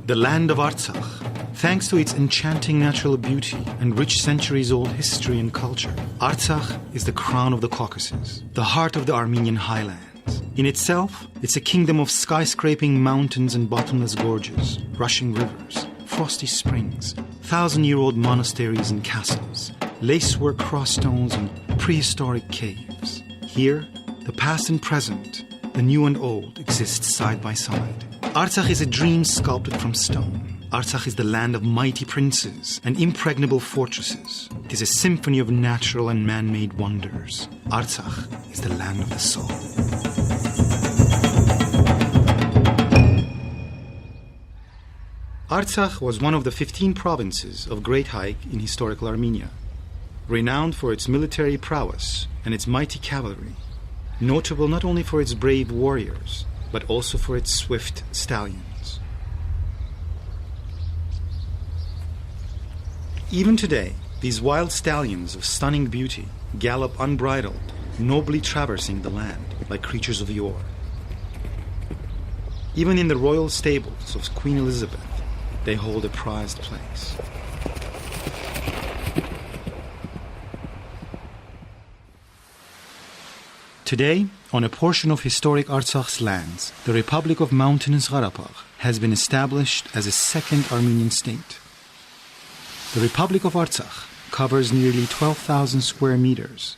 The land of Artsakh. Thanks to its enchanting natural beauty and rich centuries-old history and culture, Artsakh is the crown of the Caucasus, the heart of the Armenian highlands. In itself, it's a kingdom of skyscraping mountains and bottomless gorges, rushing rivers, frosty springs, thousand-year-old monasteries and castles, lacework crossstones and prehistoric caves. Here, the past and present, the new and old, exist side by side. Artsakh is a dream sculpted from stone. Artsakh is the land of mighty princes and impregnable fortresses. It is a symphony of natural and man-made wonders. Artsakh is the land of the soul. Artsakh was one of the 15 provinces of Great Haik in historical Armenia, renowned for its military prowess and its mighty cavalry, notable not only for its brave warriors, but also for its swift stallions. Even today, these wild stallions of stunning beauty gallop unbridled, nobly traversing the land like creatures of yore. Even in the royal stables of Queen Elizabeth, they hold a prized place. Today, on a portion of historic Artsakh's lands, the Republic of Mountainous Karabakh has been established as a second Armenian state. The Republic of Artsakh covers nearly 12,000 square meters.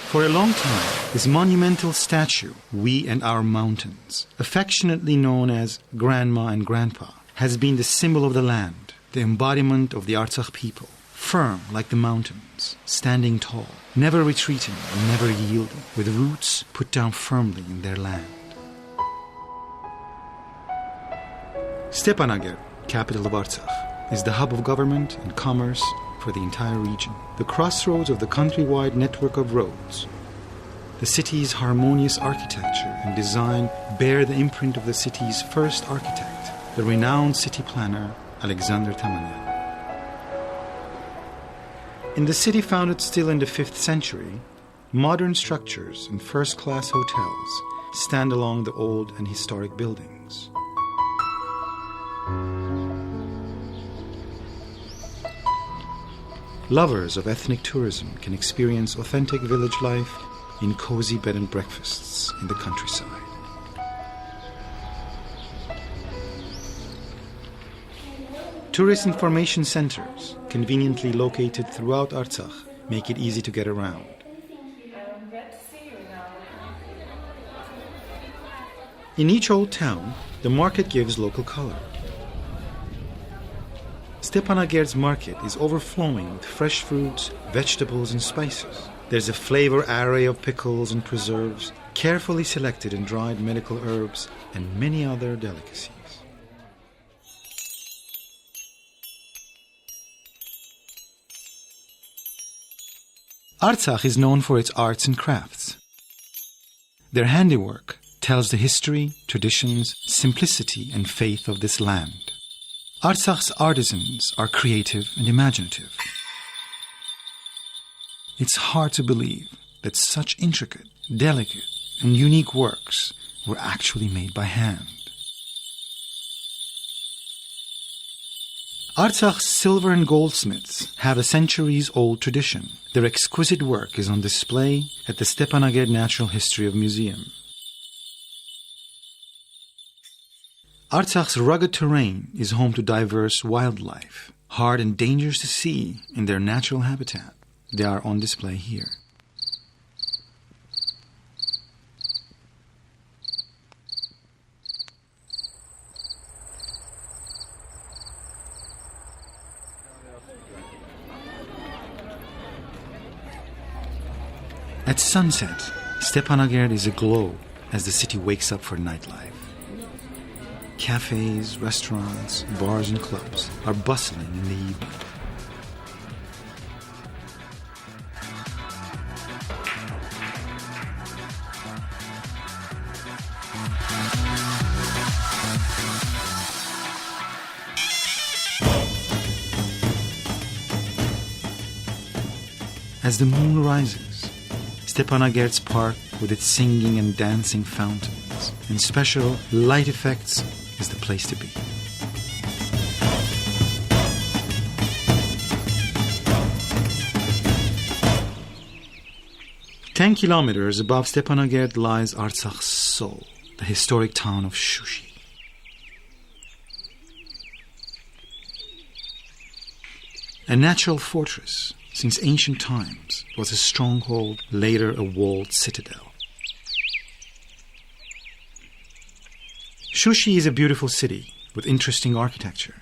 For a long time, this monumental statue, We and Our Mountains, affectionately known as Grandma and Grandpa, has been the symbol of the land, the embodiment of the Artsakh people, firm like the mountains, standing tall, never retreating and never yielding, with roots put down firmly in their land. Stepanaker, capital of Artsakh, is the hub of government and commerce for the entire region, the crossroads of the countrywide network of roads. The city's harmonious architecture and design bear the imprint of the city's first architect, the renowned city planner Alexander Tamanyan. In the city founded still in the 5th century, modern structures and first-class hotels stand along the old and historic buildings. Lovers of ethnic tourism can experience authentic village life in cozy bed and breakfasts in the countryside. Tourist information centers, conveniently located throughout Artsakh, make it easy to get around. In each old town, the market gives local color. Stepanaker's market is overflowing with fresh fruits, vegetables, and spices. There's a flavor array of pickles and preserves, carefully selected and dried medical herbs, and many other delicacies. Artsakh is known for its arts and crafts. Their handiwork tells the history, traditions, simplicity, and faith of this land. Artsakh's artisans are creative and imaginative. It's hard to believe that such intricate, delicate, and unique works were actually made by hand. Artsakh's silver and goldsmiths have a centuries-old tradition. Their exquisite work is on display at the Stepanaker Natural History Museum. Artsakh's rugged terrain is home to diverse wildlife, hard and dangerous to see in their natural habitat. They are on display here. At sunset, Stepanaker is aglow as the city wakes up for nightlife. Cafes, restaurants, bars, and clubs are bustling in the evening. As the moon rises, Stepanaker's park with its singing and dancing fountain sounds and special light effects is the place to be. Ten kilometers above Stepanakert lies Artsakh's soul, the historic town of Shushi. A natural fortress, since ancient times, was a stronghold, later a walled citadel. Shushi is a beautiful city with interesting architecture.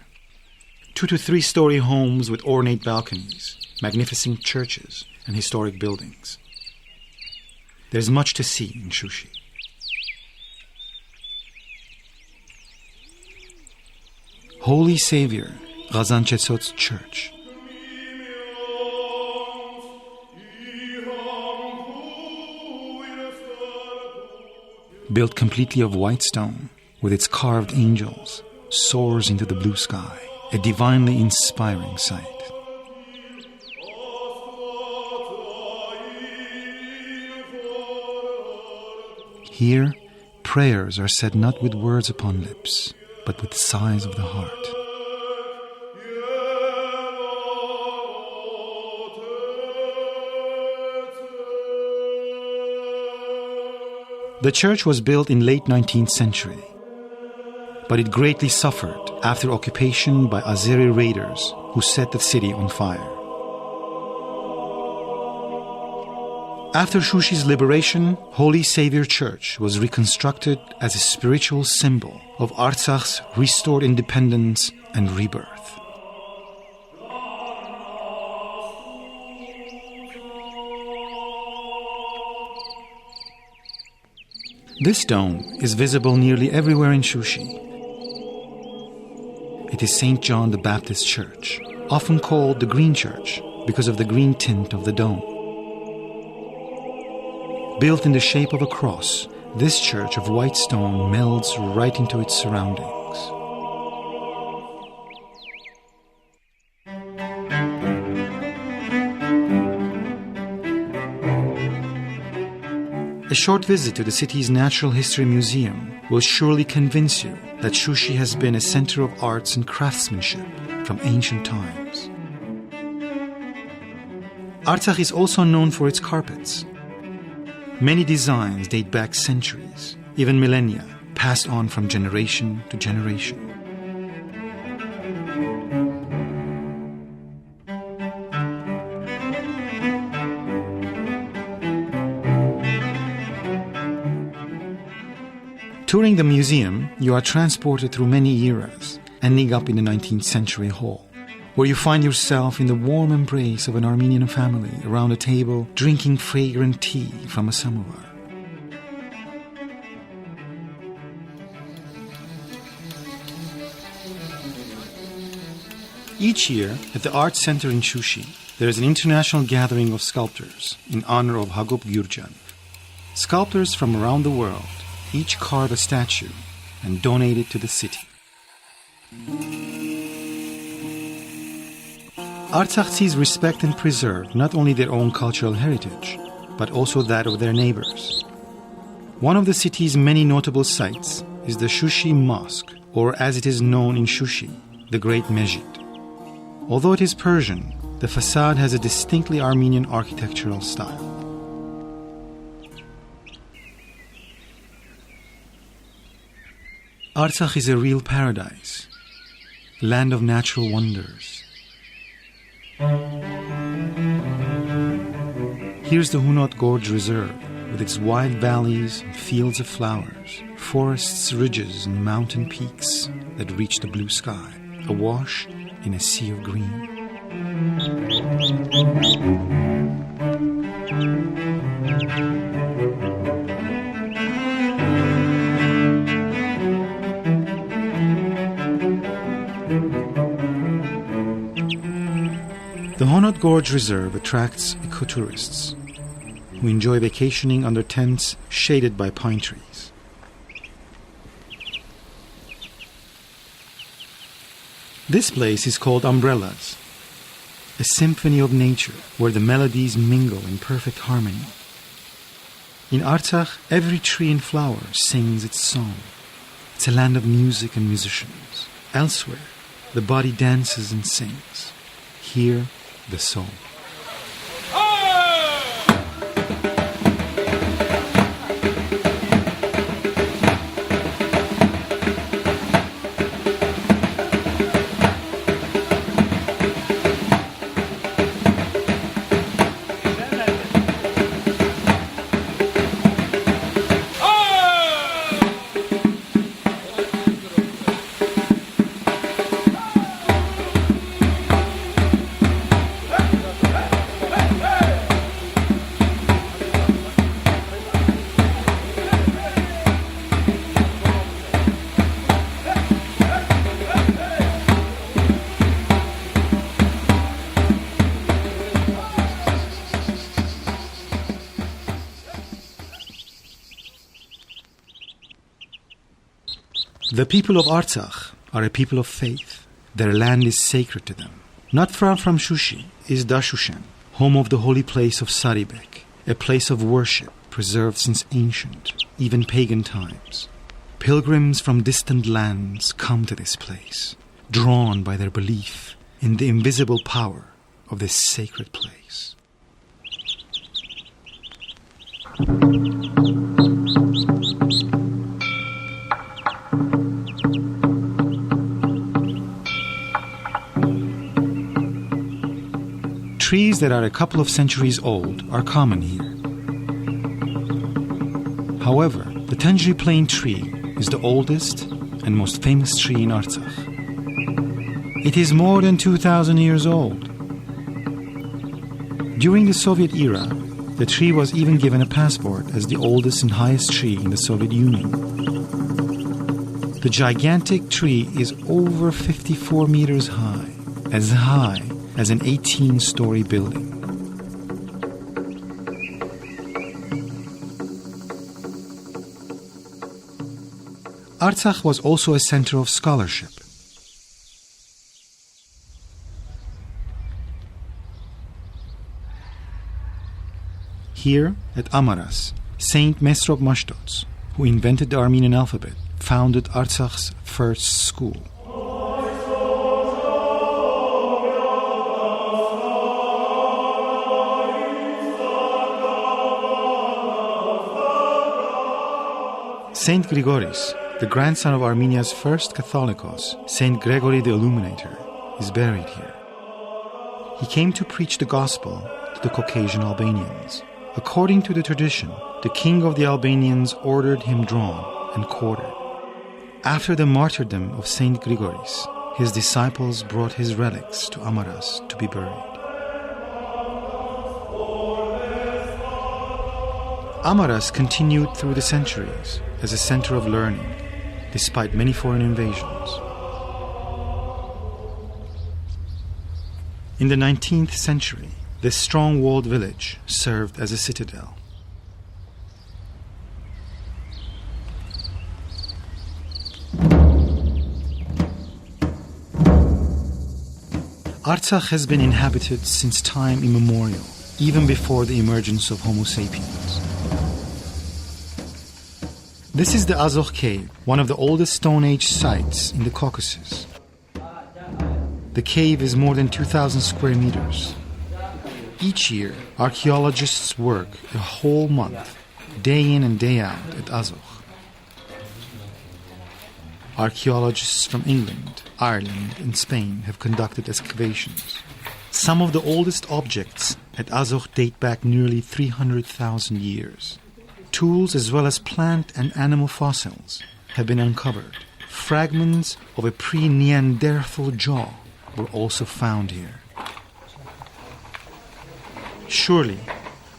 2 to 3 story homes with ornate balconies, magnificent churches, and historic buildings. There's much to see in Shushi. Holy Savior, Ghazanchesot's church. Built completely of white stone, with its carved angels, soars into the blue sky, a divinely inspiring sight. Here, prayers are said not with words upon lips, but with sighs of the heart. The church was built in late 19th century, but it greatly suffered after occupation by Azeri raiders who set the city on fire. After Shushi's liberation, Holy Savior Church was reconstructed as a spiritual symbol of Artsakh's restored independence and rebirth. This dome is visible nearly everywhere in Shushi. It is St. John the Baptist Church, often called the Green Church because of the green tint of the dome. Built in the shape of a cross, this church of white stone melds right into its surroundings. A short visit to the city's Natural History Museum will surely convince you that Shushi has been a center of arts and craftsmanship from ancient times. Artsakh is also known for its carpets. Many designs date back centuries, even millennia, passed on from generation to generation. Touring the museum, you are transported through many eras, ending up in the 19th century hall, where you find yourself in the warm embrace of an Armenian family around a table drinking fragrant tea from a samovar. Each year, at the Arts Center in Shushi, there is an international gathering of sculptors in honor of Hagop Gürcan. Sculptors from around the world each carve a statue and donate it to the city. Artsakh respect and preserve not only their own cultural heritage, but also that of their neighbors. One of the city's many notable sites is the Shushi Mosque, or as it is known in Shushi, the Great Mejid. Although it is Persian, the facade has a distinctly Armenian architectural style. Artsakh is a real paradise, land of natural wonders. Here's the Hunot Gorge Reserve, with its wide valleys and fields of flowers, forests, ridges, and mountain peaks that reach the blue sky, awash in a sea of green. The Hunot Gorge Reserve attracts ecotourists who enjoy vacationing under tents shaded by pine trees. This place is called Umbrellas, a symphony of nature where the melodies mingle in perfect harmony. In Artsakh, every tree and flower sings its song. It's a land of music and musicians. Elsewhere, the body dances and sings. Here, the soul. The people of Artsakh are a people of faith. Their land is sacred to them. Not far from Shushi is Dashushan, home of the holy place of Saribek, a place of worship preserved since ancient, even pagan times. Pilgrims from distant lands come to this place, drawn by their belief in the invisible power of this sacred place. Trees that are a couple of centuries old are common here. However, the Tanjri Plain tree is the oldest and most famous tree in Artsakh. It is more than 2,000 years old. During the Soviet era, the tree was even given a passport as the oldest and highest tree in the Soviet Union. The gigantic tree is over 54 meters high as an 18-story building. Artsakh was also a center of scholarship. Here at Amaras, Saint Mesrop Mashtots, who invented the Armenian alphabet, founded Artsakh's first school. Saint Grigoris, the grandson of Armenia's first Catholicos, Saint Gregory the Illuminator, is buried here. He came to preach the gospel to the Caucasian Albanians. According to the tradition, the king of the Albanians ordered him drawn and quartered. After the martyrdom of Saint Grigoris, his disciples brought his relics to Amaras to be buried. Amaras continued through the centuries as a center of learning, despite many foreign invasions. In the 19th century, this strong-walled village served as a citadel. Artsakh has been inhabited since time immemorial, even before the emergence of Homo sapiens. This is the Azokh cave, one of the oldest Stone Age sites in the Caucasus. The cave is more than 2,000 square meters. Each year, archaeologists work a whole month, day in and day out, at Azokh. Archaeologists from England, Ireland, and Spain have conducted excavations. Some of the oldest objects at Azokh date back nearly 300,000 years. Tools as well as plant and animal fossils have been uncovered. Fragments of a pre-Neanderthal jaw were also found here. Surely,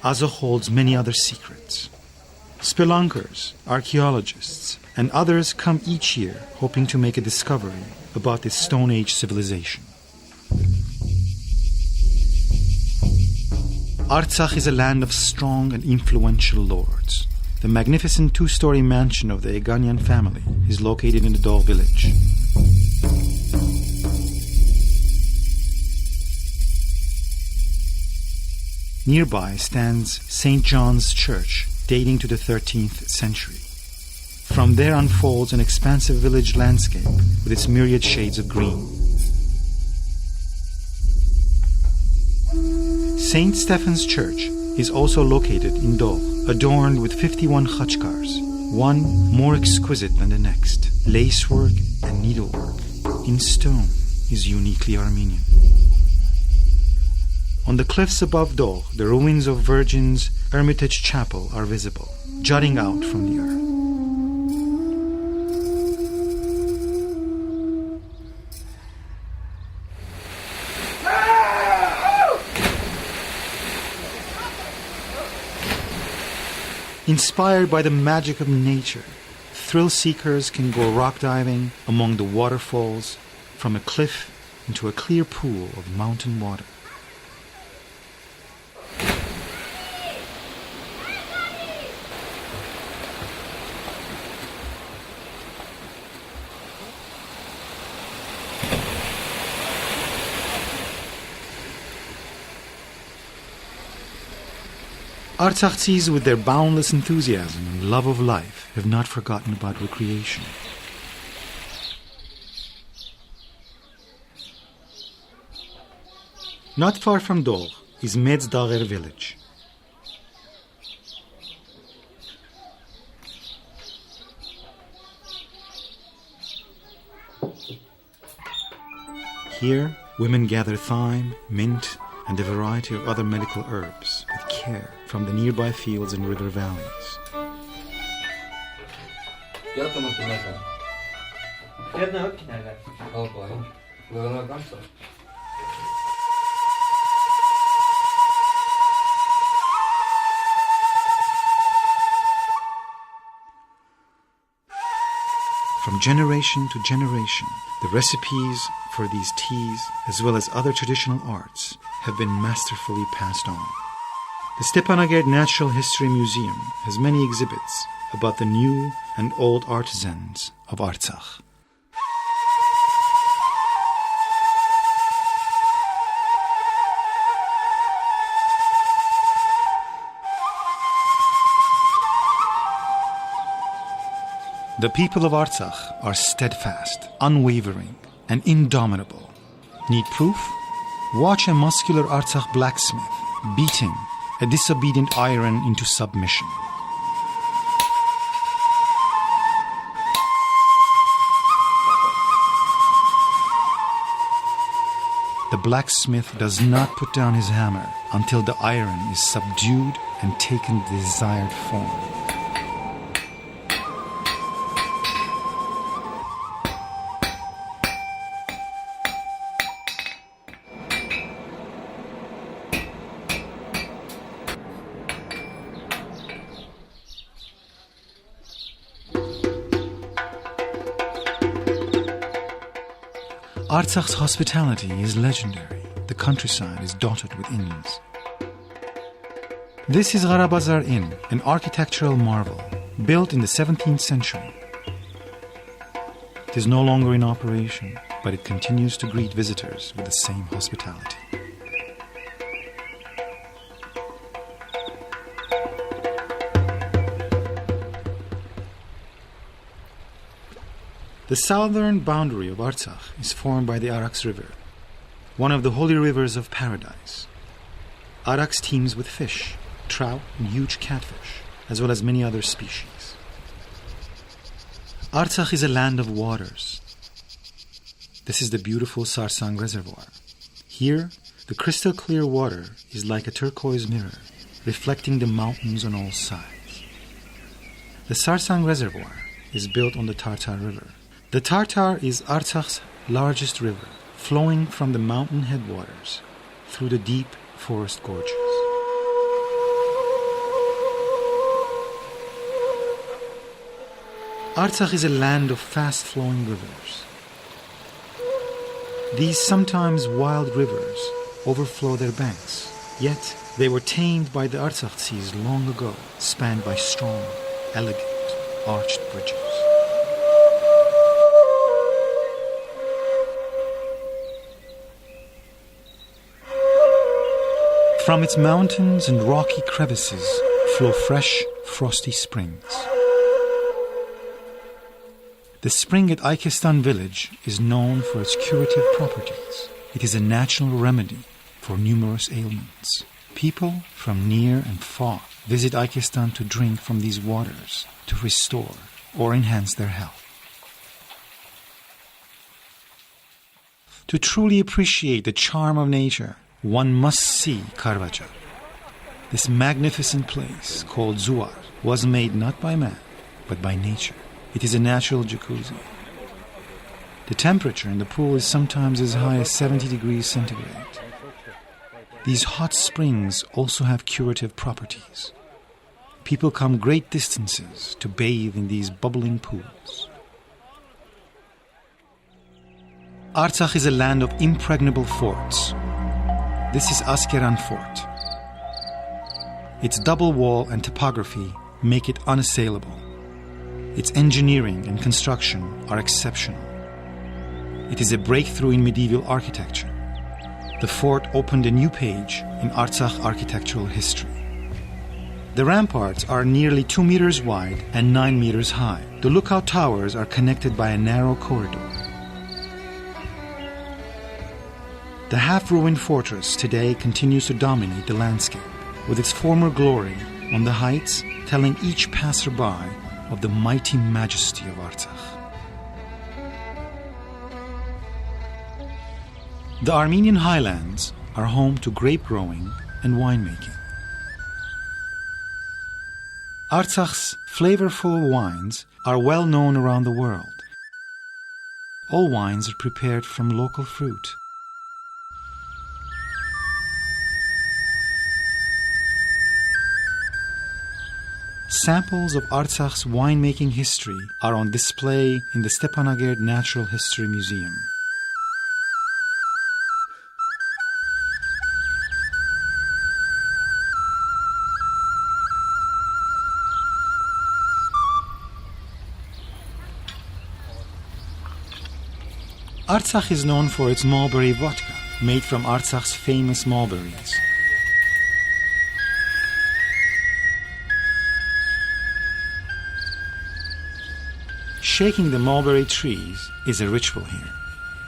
Azokh holds many other secrets. Spelunkers, archaeologists, and others come each year hoping to make a discovery about this Stone Age civilization. Artsakh is a land of strong and influential lords. The magnificent two-story mansion of the Eganian family is located in the Dog village. Nearby stands St. John's Church, dating to the 13th century. From there unfolds an expansive village landscape with its myriad shades of green. St. Stephen's Church is also located in Dogh, adorned with 51 khachkars, one more exquisite than the next. Lacework and needlework in stone is uniquely Armenian. On the cliffs above Dogh, the ruins of Virgin's Hermitage Chapel are visible, jutting out from the earth. Inspired by the magic of nature, thrill seekers can go rock diving among the waterfalls from a cliff into a clear pool of mountain water. Artsakhis, with their boundless enthusiasm and love of life, have not forgotten about recreation. Not far from Dogh is Medz Dagher village. Here, women gather thyme, mint, and a variety of other medical herbs with care from the nearby fields and river valleys. From generation to generation, the recipes for these teas, as well as other traditional arts, have been masterfully passed on. The Stepanakert Natural History Museum has many exhibits about the new and old artisans of Artsakh. The people of Artsakh are steadfast, unwavering, and indomitable. Need proof? Watch a muscular Artsakh blacksmith beating a disobedient iron into submission. The blacksmith does not put down his hammer until the iron is subdued and taken the desired form. Artsakh's hospitality is legendary. The countryside is dotted with inns. This is Garabazar Inn, an architectural marvel, built in the 17th century. It is no longer in operation, but it continues to greet visitors with the same hospitality. The southern boundary of Artsakh is formed by the Araks River, one of the holy rivers of paradise. Araks teems with fish, trout, and huge catfish, as well as many other species. Artsakh is a land of waters. This is the beautiful Sarsang Reservoir. Here, the crystal clear water is like a turquoise mirror, reflecting the mountains on all sides. The Sarsang Reservoir is built on the Tartar River. The Tartar is Artsakh's largest river, flowing from the mountain headwaters through the deep forest gorges. Artsakh is a land of fast-flowing rivers. These sometimes wild rivers overflow their banks, yet they were tamed by the Artsakhtsis long ago, spanned by strong, elegant, arched bridges. From its mountains and rocky crevices flow fresh, frosty springs. The spring at Aikestan village is known for its curative properties. It is a natural remedy for numerous ailments. People from near and far visit Aikestan to drink from these waters to restore or enhance their health. To truly appreciate the charm of nature, one must see Karabakh. This magnificent place, called Zuar, was made not by man, but by nature. It is a natural jacuzzi. The temperature in the pool is sometimes as high as 70 degrees centigrade. These hot springs also have curative properties. People come great distances to bathe in these bubbling pools. Artsakh is a land of impregnable forts. This is Askeran Fort. Its double wall and topography make it unassailable. Its engineering and construction are exceptional. It is a breakthrough in medieval architecture. The fort opened a new page in Artsakh architectural history. The ramparts are nearly 2 meters wide and 9 meters high. The lookout towers are connected by a narrow corridor. The half-ruined fortress today continues to dominate the landscape, with its former glory on the heights telling each passerby of the mighty majesty of Artsakh. The Armenian highlands are home to grape growing and winemaking. Artsakh's flavorful wines are well known around the world. All wines are prepared from local fruit. Samples of Artsakh's winemaking history are on display in the Stepanakert Natural History Museum. Artsakh is known for its mulberry vodka, made from Artsakh's famous mulberries. Shaking the mulberry trees is a ritual here.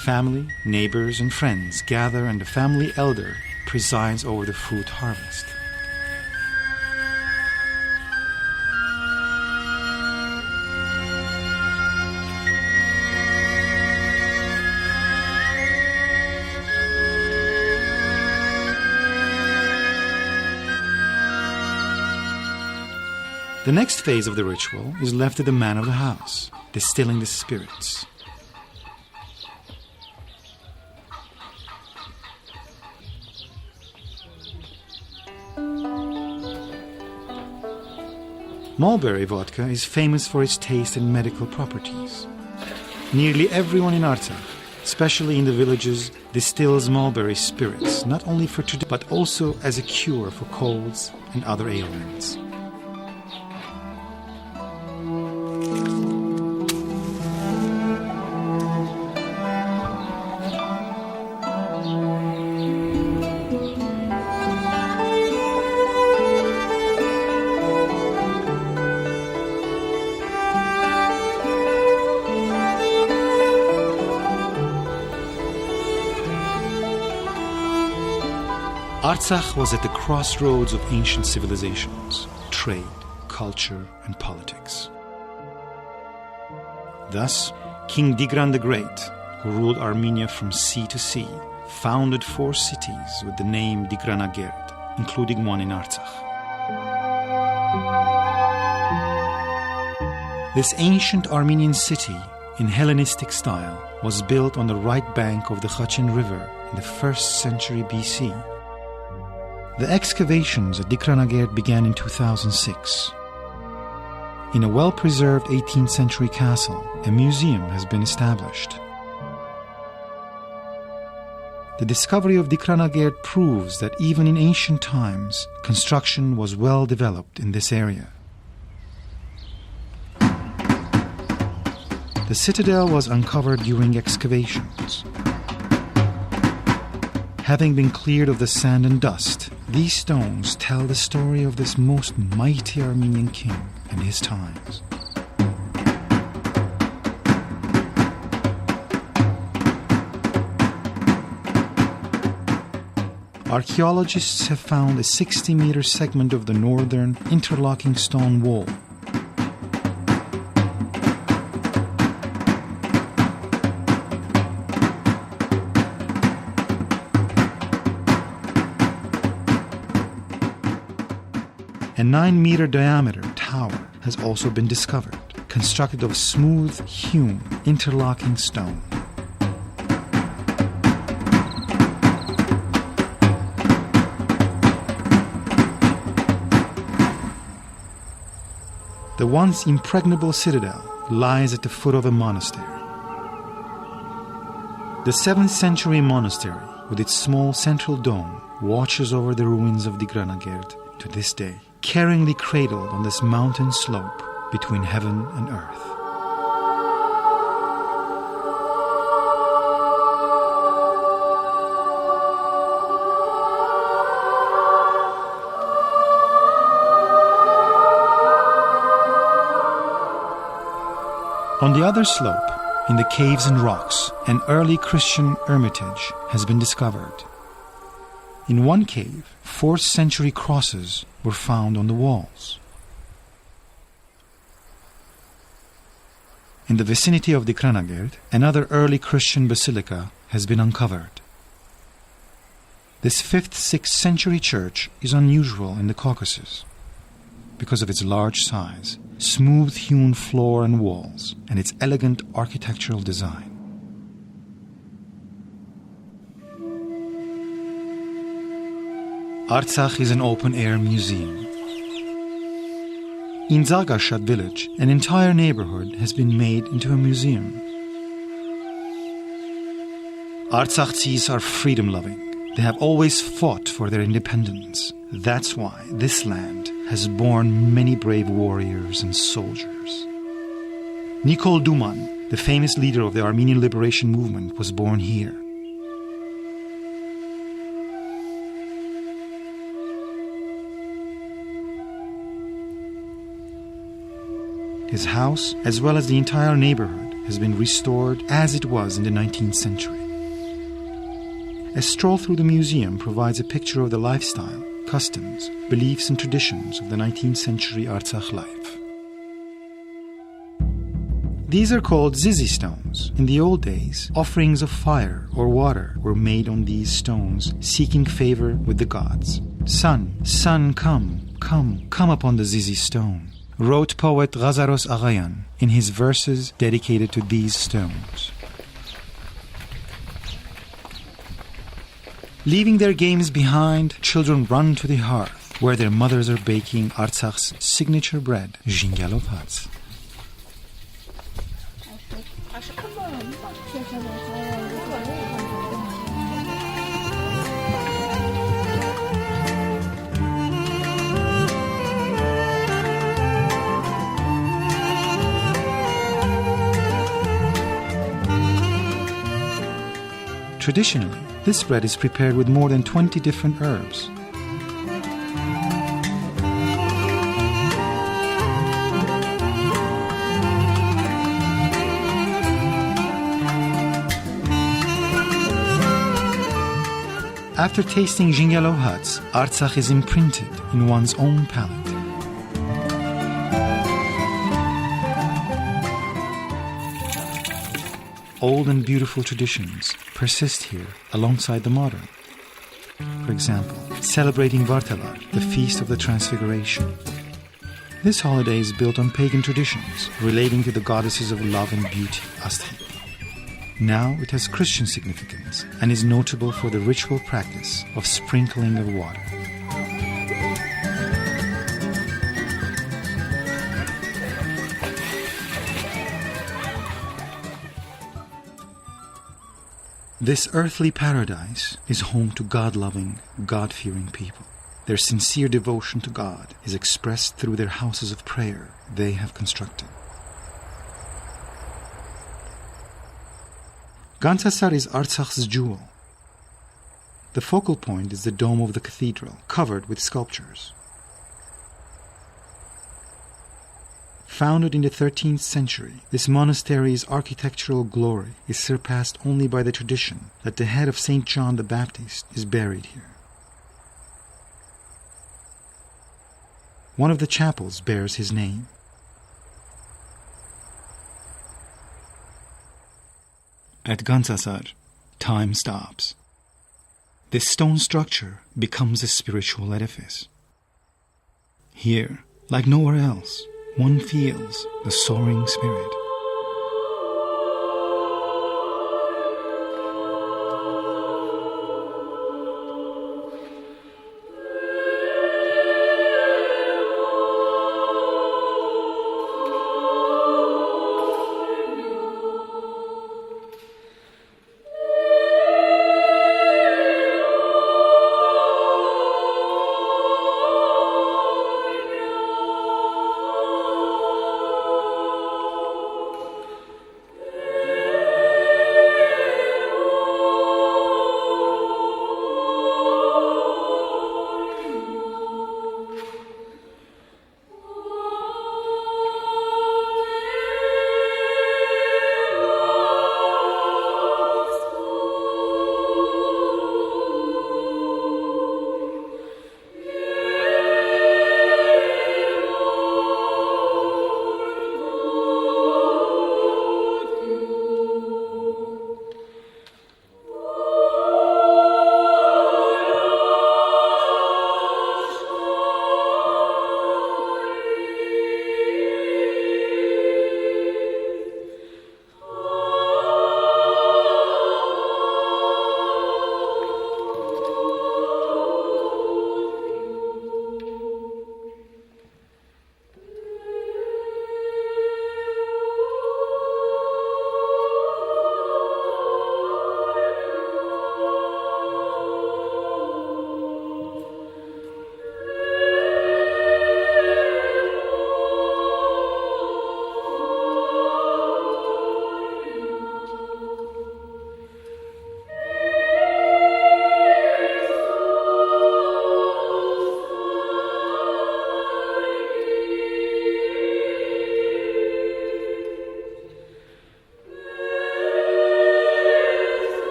Family, neighbors, and friends gather and the family elder presides over the fruit harvest. The next phase of the ritual is left to the man of the house, distilling the spirits. Mulberry vodka is famous for its taste and medical properties. Nearly everyone in Artsakh, especially in the villages, distills mulberry spirits, not only for today, but also as a cure for colds and other ailments. Artsakh was at the crossroads of ancient civilizations, trade, culture, and politics. Thus, King Tigran the Great, who ruled Armenia from sea to sea, founded 4 cities with the name Tigranagert, including one in Artsakh. This ancient Armenian city, in Hellenistic style, was built on the right bank of the Khachen River in the 1st century BC. The excavations at Tigranagert began in 2006. In a well-preserved 18th century castle, a museum has been established. The discovery of Tigranagert proves that even in ancient times, construction was well developed in this area. The citadel was uncovered during excavations. Having been cleared of the sand and dust, these stones tell the story of this most mighty Armenian king and his times. Archaeologists have found a 60-meter segment of the northern interlocking stone wall. A 9-meter diameter tower has also been discovered, constructed of smooth-hewn interlocking stone. The once impregnable citadel lies at the foot of a monastery. The 7th century monastery, with its small central dome, watches over the ruins of Digranagerd to this day, caringly cradled on this mountain slope between heaven and earth. On the other slope, in the caves and rocks, an early Christian hermitage has been discovered. In one cave, 4th century crosses were found on the walls. In the vicinity of Digranagerd, another early Christian basilica has been uncovered. This 5th-6th century church is unusual in the Caucasus because of its large size, smooth-hewn floor and walls, and its elegant architectural design. Artsakh is an open-air museum. In Zagashad village, an entire neighborhood has been made into a museum. Artsakhis are freedom-loving. They have always fought for their independence. That's why this land has borne many brave warriors and soldiers. Nikol Duman, the famous leader of the Armenian liberation movement, was born here. His house, as well as the entire neighborhood, has been restored as it was in the 19th century. A stroll through the museum provides a picture of the lifestyle, customs, beliefs and traditions of the 19th century Artsakh life. These are called zizi stones. In the old days, offerings of fire or water were made on these stones, seeking favor with the gods. Sun, sun, come upon the zizi stone, wrote poet Ghazaros Aghayan in his verses dedicated to these stones. Leaving their games behind, children run to the hearth, where their mothers are baking Artsakh's signature bread, zhingalov hats. Traditionally, this bread is prepared with more than 20 different herbs. After tasting zhingalov hats, Artsakh is imprinted in one's own palate. Old and beautiful traditions persist here alongside the modern. For example, celebrating Vartalar, the Feast of the Transfiguration. This holiday is built on pagan traditions relating to the goddesses of love and beauty, Astrid. Now it has Christian significance and is notable for the ritual practice of sprinkling of water. This earthly paradise is home to God-loving, God-fearing people. Their sincere devotion to God is expressed through their houses of prayer they have constructed. Gantasar is Artsakh's jewel. The focal point is the dome of the cathedral, covered with sculptures. Founded in the 13th century, this monastery's architectural glory is surpassed only by the tradition that the head of St. John the Baptist is buried here. One of the chapels bears his name. At Gantsasar, time stops. This stone structure becomes a spiritual edifice. Here, like nowhere else, one feels the soaring spirit.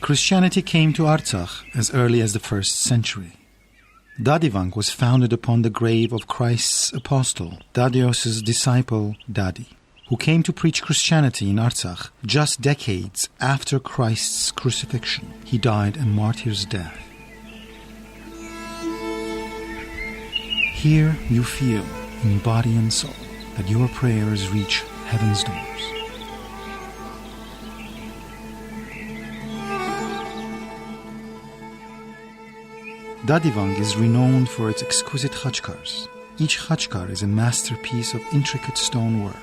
Christianity came to Artsakh as early as the 1st century. Dadivang was founded upon the grave of Christ's apostle, Dadios's disciple Dadi, who came to preach Christianity in Artsakh just decades after Christ's crucifixion. He died a martyr's death. Here you feel, in body and soul, that your prayers reach heaven's doors. Dadivang is renowned for its exquisite khachkars. Each khachkar is a masterpiece of intricate stonework.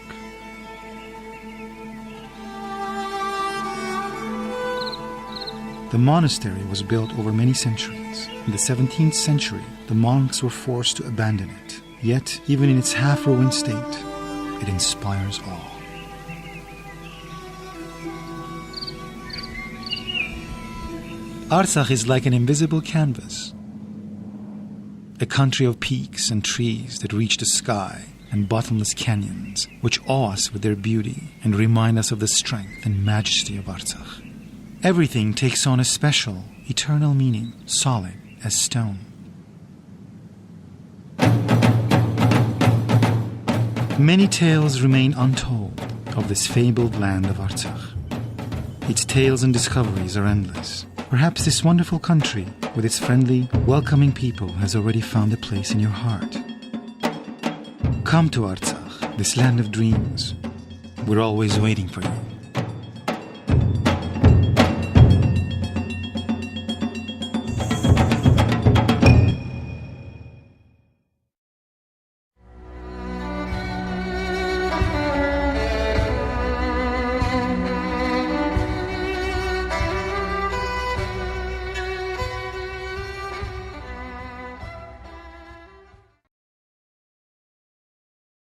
The monastery was built over many centuries. In the 17th century, the monks were forced to abandon it. Yet, even in its half-ruined state, it inspires awe. Artsakh is like an invisible canvas. A country of peaks and trees that reach the sky, and bottomless canyons, which awe us with their beauty and remind us of the strength and majesty of Artsakh. Everything takes on a special, eternal meaning, solid as stone. Many tales remain untold of this fabled land of Artsakh. Its tales and discoveries are endless. Perhaps this wonderful country, with its friendly, welcoming people, has already found a place in your heart. Come to Artsakh, this land of dreams. We're always waiting for you.